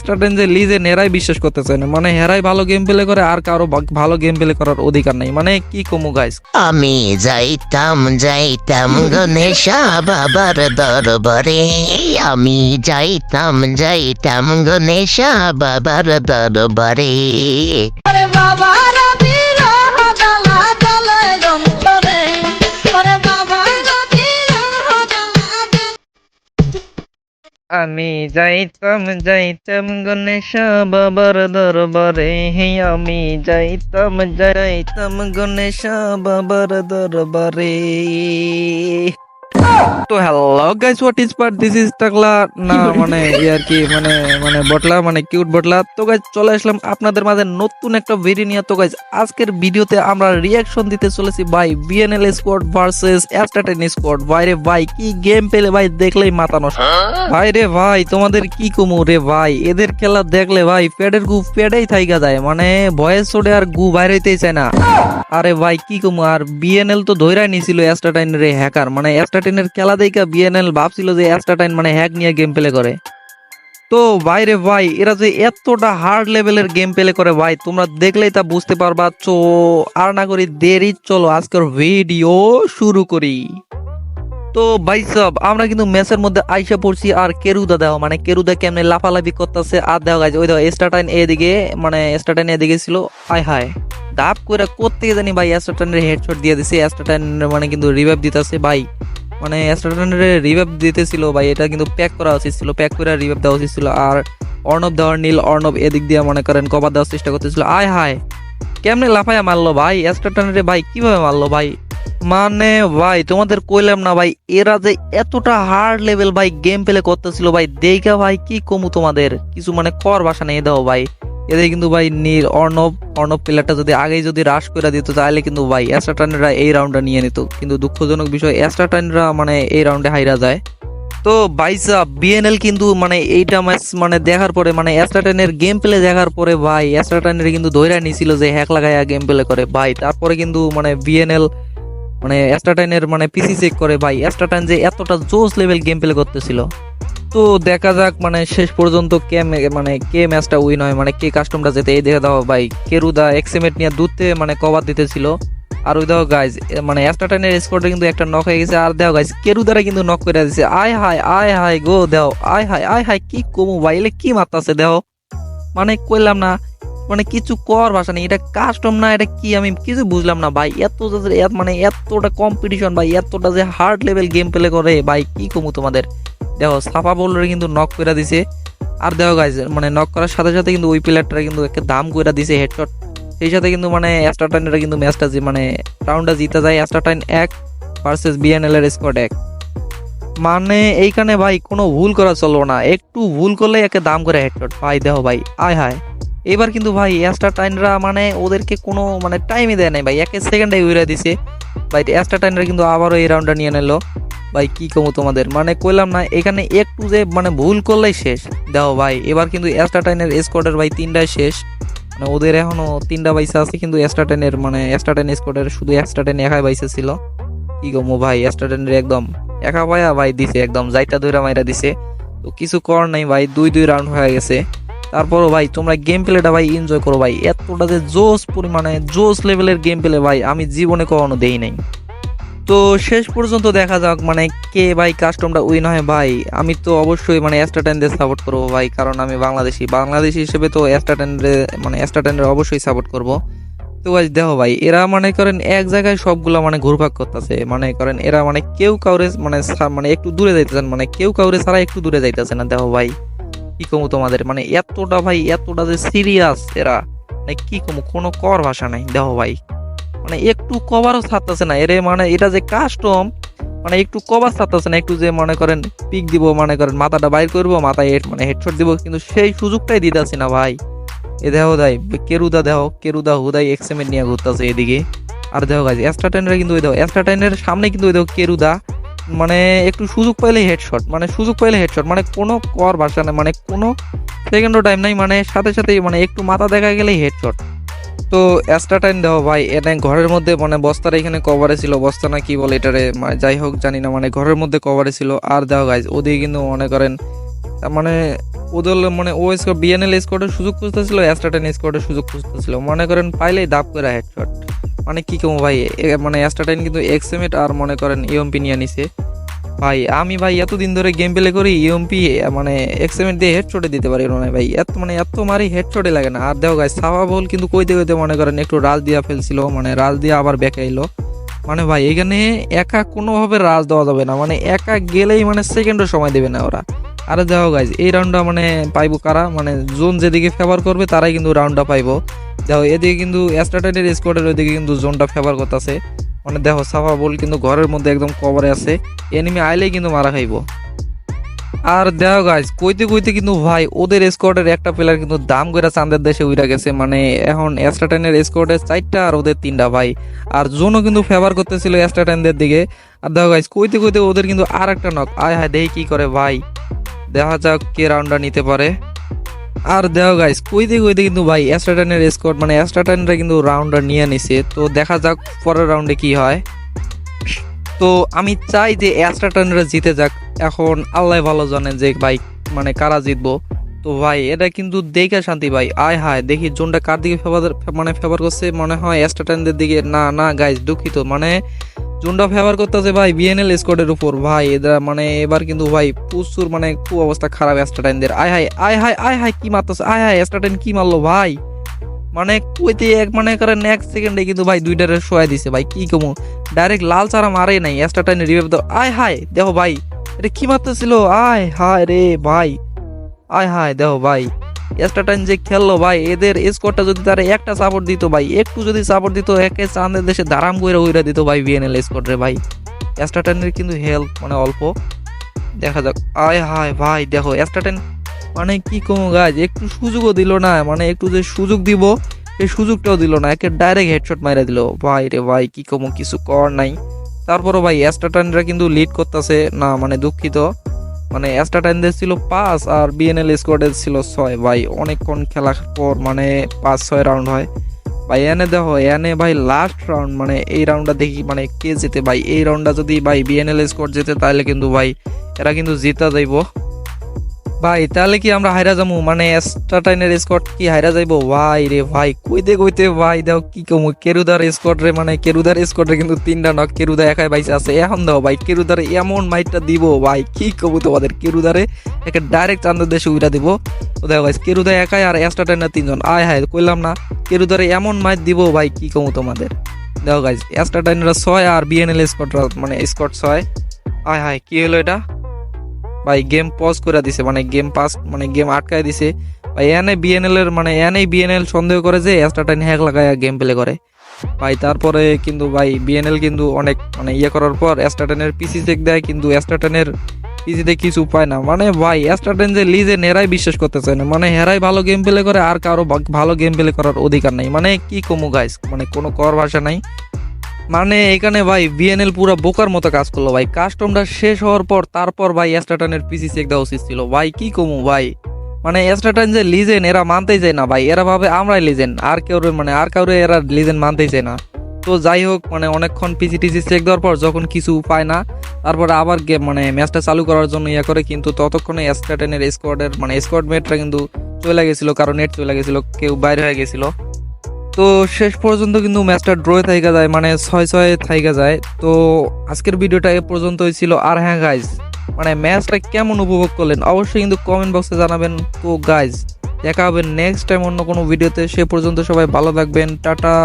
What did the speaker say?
স্টার্টেন যে লিজে নেরাই বিশ্বাস করতে চায় না, মানে হেরাই ভালো গেম প্লে করে আর কারো ভালো গেম প্লে করার অধিকার নাই, মানে কি কমু গাইস। আমি যাইতাম যাইতাম গণেশা বাবার দরবারে, আমি যাইতাম যাইতাম গণেশা বাবার দরবারে। আমি যাইতাম যাইতাম গণেশ বাবার দরবারে, হে আমি যাইতাম যাইতাম গণেশ বাবার দরবারে। তো hello guys, what is part, this is টাকলা না মানে ইয়ার কি মানে মানে বটলা মানে কিউট বটলা। তো গাইস চলে আসলাম আপনাদের মাঝে নতুন একটা ভিডিও নিয়ে। তো গাইস আজকের ভিডিওতে আমরা রিয়াকশন দিতে চলেছি ভাই বিএনএল স্কোয়াড ভার্সেস অ্যাস্টাটেন স্কোয়াড। ভাই রে ভাই কি গেম পেলে ভাই দেখলেই মাথা নষ্ট। ভাই রে ভাই তোমাদের কি কমু রে ভাই, এদের খেলা দেখলে ভাই পেটের গু পেটেই থাইকা যায়, মানে ভয়েস চড়ে আর গু বাইরে হইতেই চায় না। আরে ভাই কি কমু, আর বিএনএল তো ধইরাই নিছিল অ্যাস্টাটাইন রে হ্যাকার, মানে অ্যাস্টাটাইনের খেলা দেখা বিএনএল ভাবছিল যে অ্যাস্টাটাইন মানে হ্যাক নিয়ে গেম প্লে করে। তো ভাই রে ভাই এরা যে এতটা হার্ড লেভেলের গেম প্লে করে ভাই তোমরা দেখলেই তা বুঝতে পারবা। তো আর না করি দেরি, চলো আজকের ভিডিও শুরু করি। তো ভাই সব আমরা কিন্তু ম্যাচের মধ্যে আইসা পড়ছি, আর কেরুদা দেখো মানে কেরুদা কেমনে লাফালাফি করতেছে, আর দেখো গাইজ ওই দেখো স্টার্টাইন এদিকে মানে স্টার্টাইন এদিকে ছিল, আয় হায় দাপ করে করতে জানি ভাই স্টার্টাইনের হেডশট দিয়ে দিছে। স্টার্টাইন মানে কিন্তু রিভাইভ দিতেছে ভাই, মানে স্টার্টাইনের রিভাইভ দিতেছিল ভাই, এটা কিন্তু প্যাক করা উচিত ছিল, প্যাক করে রিভাইভ দেওয়া উচিত ছিল। আর অর্ণব দেওয়ার নীল অর্ণব এদিক দিয়ে মনে করেন কভার দেওয়ার চেষ্টা করতেছিল, আয় হায় কেমনে লাফায়া মারলো ভাই স্টার্টাইনের ভাই, কিভাবে মারলো ভাই। মানে ভাই তোমাদের কইলাম না ভাই এরা যে এতটা হার্ড লেভেল ভাই গেম প্লে করতেছিল ভাই, দেখা ভাই কি কমু তোমাদের কিছু মানে কর ভাষা নেই দাও ভাই। এদের কিন্তু ভাই নীল অর্ণব অর্ণব প্লেয়ারটা যদি আগেই যদি রাশ করে দিত তাহলে কিন্তু ভাই অ্যাস্টাটাইনরা এই রাউন্ডটা নিয়ে নিত, কিন্তু দুঃখজনক বিষয় অ্যাস্টাটাইনরা মানে এই রাউন্ডে হাইরা যায়। তো ভাইসা বিএনএল কিন্তু মানে এইটা ম্যাচ মানে দেখার পরে মানে অ্যাস্টাটাইনের গেম প্লে দেখার পরে ভাই অ্যাস্টাটাইনের কিন্তু ধইরা নিছিল যে হ্যাক লাগাইয়া গেম প্লে করে ভাই। তারপরে কিন্তু মানে বিএনএল মানে অ্যাস্টাটাইনের মানে পিসি চেক করে ভাই অ্যাস্টাটাইন যে এতটা জোস লেভেল গেম প্লে করতেছিল। তো দেখা যাক মানে শেষ পর্যন্ত কে মানে কে ম্যাচটা উইন হয়, মানে কে কাস্টমটা যেতে এই দেখে দাও ভাই। কেরুদা এক্সিমেট নিয়ে দূরতে মানে কভার দিতেছিল, আর ওই দেখো গাইজ মানে অ্যাস্টাটাইনের স্কোয়াডে কিন্তু একটা নক হয়ে গেছে, আর দেখো গাইজ কেরুদারা কিন্তু নক করে দিছে, আয় হায় গো দেও আয় হায় কি কমু ভাই এলে কি মারতাছে দেও, মানে কইলাম না মানে কিছু কর ভাষা নেই, এটা কাস্টম না এটা কি আমি কিছু বুঝলাম না ভাই। এত মানে এতটা কম্পিটিশন ভাই, এতটা যে হার্ড লেভেল গেম প্লে করে ভাই কি কমু তোমাদের। দেখো সাফা বোলার কিন্তু নক করে দিছে, আর দেখো গাইজ মানে নক করার সাথে সাথে কিন্তু ওই প্লেয়ারটা কিন্তু একটা দাম করে দিছে হেডশট, সেই সাথে কিন্তু মানে অ্যাস্টাটাইনরা কিন্তু ম্যাচটা মানে রাউন্ডটা জিতে যায় অ্যাস্টাটাইন 1 ভার্সেস বিএনএল এর স্কোয়াড 1। মানে এইখানে ভাই কোনো ভুল করা চলবো না, একটু ভুল করলে একে দাম করে হেডশট ভাই। দেখো ভাই আয় হায় এবার কিন্তু ভাই অ্যাস্টাটাইনরা মানে ওদেরকে কোনো মানে টাইমই দেয় নাই ভাই, একে সেকেন্ডে উড়ে দিছে ভাই। অ্যাস্টাটাইনরা কিন্তু আবারও এই রাউন্ডটা নিয়ে নিল ভাই, কি কমু তোমাদের মানে কইলাম না এখানে একটু যে মানে ভুল করলেই শেষ। দেখো ভাই এবার কিন্তু অ্যাস্টাটাইনের স্কোয়াডের ভাই 3টাই শেষ, মানে ওদের এখনো 3টা বাইসা আছে, কিন্তু অ্যাস্টাটাইনের মানে অ্যাস্টাটাইন স্কোয়াডের শুধু অ্যাস্টাটাইন একাই বাইসা ছিল। কি কমু ভাই অ্যাস্টাটাইনের একদম একা পায়া ভাই দিছে একদম যাইটা ধইরা মাইরা দিছে। তো কিছু কর নাই ভাই, 2-2 রাউন্ড হয়ে গেছে। তারপরও ভাই তোমরা গেম প্লেটা ভাই এনজয় করো ভাই, এতটা যে জোস পরিমাণে জোস লেভেলের গেম প্লে ভাই আমি জীবনে কখনো দেই নাই। তো শেষ পর্যন্ত দেখা যাক মানে কে ভাই কাস্টমটা উইন হয় ভাই। আমি তো অবশ্যই মানে অ্যাস্টাটাইনদের সাপোর্ট করবো ভাই, কারণ আমি বাংলাদেশি হিসেবে তো অ্যাস্টাটাইনদের অবশ্যই সাপোর্ট করব। তো ভাই দেখো ভাই এরা মনে করেন এক জায়গায় সবগুলা মানে ঘুরপাক করতেছে, মনে করেন এরা মানে কেউ কাউরে মানে মানে একটু দূরে যাইতেছেন, মানে কেউ কাউরে ছাড়া একটু দূরে যাইতেছে না। দেখো ভাই কি কমু তোমাদের মানে এতটা ভাই এতটা যে সিরিয়াস এরা, মানে কি কমু কোনো কর ভাষা নাই। দেখো ভাই মানে একটু কভারও ছাড়তেছে না এরে, মানে এটা যে কাস্টম মানে একটু কভার ছাড়তেছে না, একটু যে মনে করেন পিক দিব মনে করেন মাথাটা বাইর করবো মাথায় মানে হেডশট দিব, কিন্তু সেই সুযোগটাই দিতেছি না ভাই। এ দেখো ভাই কেরুদা হুদাই এক্সএমএল নিয়ে ঘুরতেছে এদিকে। আর দেখো গাইজ অ্যাস্টাটাইনরা কিন্তু ওই দেখো অ্যাস্টাটাইনের সামনে কিন্তু ওই দেখো কেরুদা মানে একটু সুযোগ পাইলে হেডশট, মানে কোনো কর ভাষা নেই, মানে কোনো সেকেন্ডও টাইম নাই, মানে সাথে সাথেই মানে একটু মাথা দেখা গেলেই হেডশট। তো অ্যাস্টাটাইন দাও ভাই এনে ঘরের মধ্যে মানে বস্তার এখানে কভারে ছিল, বস্তা না কি বলে এটারে যাই হোক জানি না, মানে ঘরের মধ্যে কভারে ছিল। আর দাও গাইজ ওদিকে কিন্তু মনে করেন মানে ওদের মানে ও স্কোয়াড বিএনএল স্কোয়াডের সুযোগ খুঁজতেছিল, অ্যাস্ট্রাটেন স্কোয়াডের সুযোগ খুঁজতেছিল, মনে করেন পাইলেই দাপ করে হেডশট। মানে কি কম ভাই, মানে অ্যাস্ট্রাটেন কিন্তু এক্সএমএট আর মনে করেন ইএমপি নিয়ে নিছে ভাই। আমি ভাই এতদিন ধরে গেম প্লে করি, ইএমপি মানে এক্সএমএট দিয়ে হেডশটে দিতে পারি না ভাই, এত মারি হেডশটে লাগে না। আর দেখো গাইস সাফা বল কিন্তু কইতে কইতে মনে করেন একটু রাজ দিয়া ফেলছিল, মানে রাজ দিয়ে আবার ব্যাকে এলো। মানে ভাই এখানে একা কোনোভাবে রাজ দেওয়া যাবে না, মানে একা গেলেই মানে সেকেন্ডও সময় দেবে না ওরা। আরে দেখো গাইজ এই রাউন্ডটা মানে পাইবো কারা, মানে জোন যেদিকে ফেভার করবে তারাই কিন্তু রাউন্ডটা পাইবো। দেখো এদিকে কিন্তু অ্যাস্ট্রাটেনের স্কোয়াডের ওইদিকে কিন্তু জোনটা ফেভার করতেছে। মানে দেখো সাফা বল কিন্তু ঘরের মধ্যে একদম কভারে আছে, এনিমি আইলেই কিন্তু মারা খাইবো। আর দেখো গাইজ কইতে কইতে কিন্তু ভাই ওদের স্কোয়াডের একটা প্লেয়ার কিন্তু দাম কইরা চাঁদের দেশে উইরা গেছে। মানে এখন অ্যাস্ট্রাটেনের স্কোয়াডের 4টা আর ওদের 3টা ভাই। আর জোনও কিন্তু ফেভার করতেছিল অ্যাস্ট্রাটেনদের দিকে। আর দেখো গাইজ কইতে কইতে ওদের কিন্তু আর একটা নক, আয় হায় দেখি কি করে ভাই, দেখা যাক কে রাউন্ডটা নিতে পারে। আর দেখো গাইস কইতে কইতে কিন্তু ভাই অ্যাস্ট্রাটেনের স্কোয়াড মানে অ্যাস্ট্রাটেনরা কিন্তু রাউন্ডটা নিয়ে নিছে। তো দেখা যাক পরের রাউন্ডে কি হয়। তো আমি চাই যে অ্যাস্ট্রাটেনরা জিতে যাক, এখন আল্লাহ ভালো জানে যে ভাই মানে কারা জিতবো। তো ভাই এটা কিন্তু দেখে শান্তি ভাই, আয় হায় দেখি জোনটা কার দিকে ফেভার করছে, মনে হয় অ্যাস্ট্রাটেনদের দিকে। না না গাইস দুঃখিত, মানে জোনটা ফেভার করতেছে ভাই বিএনএল স্কোয়াডের উপর ভাই। এরা মানে এবার কিন্তু ভাই প্রচুর মানে খুব অবস্থা খারাপ অ্যাস্ট্রাটেনদের। আয় হায় আয় হায় আয় হায় কি মারতেছে, আয় হায় অ্যাস্ট্রাটেন কি মারলো ভাই, মানে কইতে এক মানে করে নেক্সট সেকেন্ডে কিন্তু ভাই দুইটারে শোয়া দিছে ভাই। কি কমু ডাইরেক্ট লাল চারা মারে নাই, অ্যাস্ট্রাটেন রিভাইভ দাও। আয় হায় দেখো ভাই এটা কি মারতেছিল, আয় হায় রে ভাই, আয় হায় দেখো ভাই অ্যাস্ট্রাটেন যে খেললো ভাই। এদের স্কোয়াডটা যদি তারা একটা সাপোর্ট দিত ভাই, একটু যদি সাপোর্ট দিত, একে চাঁদের দেশে দারাম কইরা উইরা দিত ভাই বিএনএল স্কোয়াড রে ভাই। অ্যাস্ট্রাটেনের কিন্তু হেল্প মানে অল্প, দেখা যাক। আয় হায় ভাই দেখো অ্যাস্ট্রাটেন মানে কি কমো গাছ, একটু সুযোগও দিল না, মানে একটু যে সুযোগ দিব এই সুযোগটাও দিল না, একে ডাইরেক্ট হেডশট মাইরা দিল ভাই রে ভাই। কি কমো কিছু কর নাই। তারপরও ভাই অ্যাস্ট্রাটেনরা কিন্তু লিড করতেছে না, মানে দুঃখিত, মানে অ্যাস্ট্রাটেনদের ছিল 5 আর বিএনএল স্কোয়াডের ছিল 6 ভাই। অনেকক্ষণ খেলার পর মানে 5-6 রাউন্ড হয় ভাই। এনে দেখো এনে ভাই লাস্ট রাউন্ড, মানে এই রাউন্ডটা দেখি মানে কে জিতে ভাই। এই রাউন্ডটা যদি ভাই বিএনএল স্কোয়াড জিতে তাহলে কিন্তু ভাই এরা কিন্তু জিতা যাইবো ভাই। তাহলে কি আমরা হাইরা যাবো, মানে অ্যাস্ট্রাটেনের স্কোয়াড কি হাইরা যাইবো ভাই রে ভাই। কইতে কইতে ভাই দাও কি কমু কেরুদার স্কোয়াড রে, মানে কেরুদার স্কোয়াড রে কিন্তু 3টা নক, কেরুদা একাই বাইসে আছে। এখন দাও ভাই কেরুদারে এমন মাইটটা দিব ভাই, কি কমু তোমাদের কেরুদারে একে ডাইরেক্ট চান্দের দেশে উইরা দিব। তো দেখো ভাই কেরুদা একাই আর অ্যাস্ট্রাটেনের 3জন। আয় হায় কইলাম না কেরুদারে এমন মাইট দিব ভাই, কি কমু তোমাদের। দেখো গাইজ অ্যাস্ট্রাটেনরা 6 আর বিএনএল স্কোয়াড মানে স্কোয়াড 6। আয় হায় কি হলো এটা ভাই, গেম পজ করে দিছে, মানে গেম পাস মানে গেম আটকায় দিছে ভাই। এনে বিএনএল এর মানে এনে বিএনএল সন্দেহ করে যে অ্যাস্ট্রাটেন হ্যাক লাগায় গেম প্লে করে ভাই। তারপরে কিন্তু ভাই বিএনএল কিন্তু অনেক মানে ইয়ে করার পর অ্যাস্ট্রাটেনের পিসি চেক দেয়, কিন্তু অ্যাস্ট্রাটেনের পিসিতে কিছু পায় না। মানে ভাই অ্যাস্ট্রাটেন যে লিজে হেরাই বিশ্বাস করতে চায় না, মানে হেরাই ভালো গেম প্লে করে আর কারো ভালো গেম প্লে করার অধিকার নাই। মানে কি কমু গাইস, মানে কোনো কর ভাষা নাই। মানে এখানে ভাই বিএনএল পুরো বোকার মতো কাজ করলো ভাই। কাস্টমটা শেষ হওয়ার পর তারপর ভাই অ্যাস্ট্রাটেনের পিসি চেক দেওয়া উচিত ছিল ভাই। কি কমু ভাই, মানে অ্যাস্ট্রাটেন যে লিজেন্ড এরা মানতেই যায় না ভাই। এরা ভাবে আমরাই লিজেন্ড, আর কেউ মানে আর কাউরে এরা লিজেন্ড মানতেই চায় না। তো যাই হোক মানে অনেকক্ষণ পিসি টিসি চেক দেওয়ার পর যখন কিছু পায় না, তারপরে আবার গেম মানে ম্যাচটা চালু করার জন্য ইয়ে করে, কিন্তু ততক্ষণে অ্যাস্ট্রাটেনের স্কোয়াডের মানে স্কোয়াড মেটরা কিন্তু চলে গেছিল, কারণ নেট চলে গেছিল, কেউ বাইরে হয়ে গেছিল। তো শেষ পর্যন্ত কিন্তু ম্যাচটা ড্র থাইকা যায়, মানে 6-6 থাইকা যায়। তো আজকের ভিডিওটা এ পর্যন্তই ছিল। আর হ্যাঁ গাইজ মানে ম্যাচটা কেমন উপভোগ করলেন অবশ্যই কিন্তু কমেন্ট বক্সে জানাবেন। তো গাইজ দেখা হবে নেক্সট টাইম অন্য কোনো ভিডিওতে, সে পর্যন্ত সবাই ভালো থাকবেন, টাটা।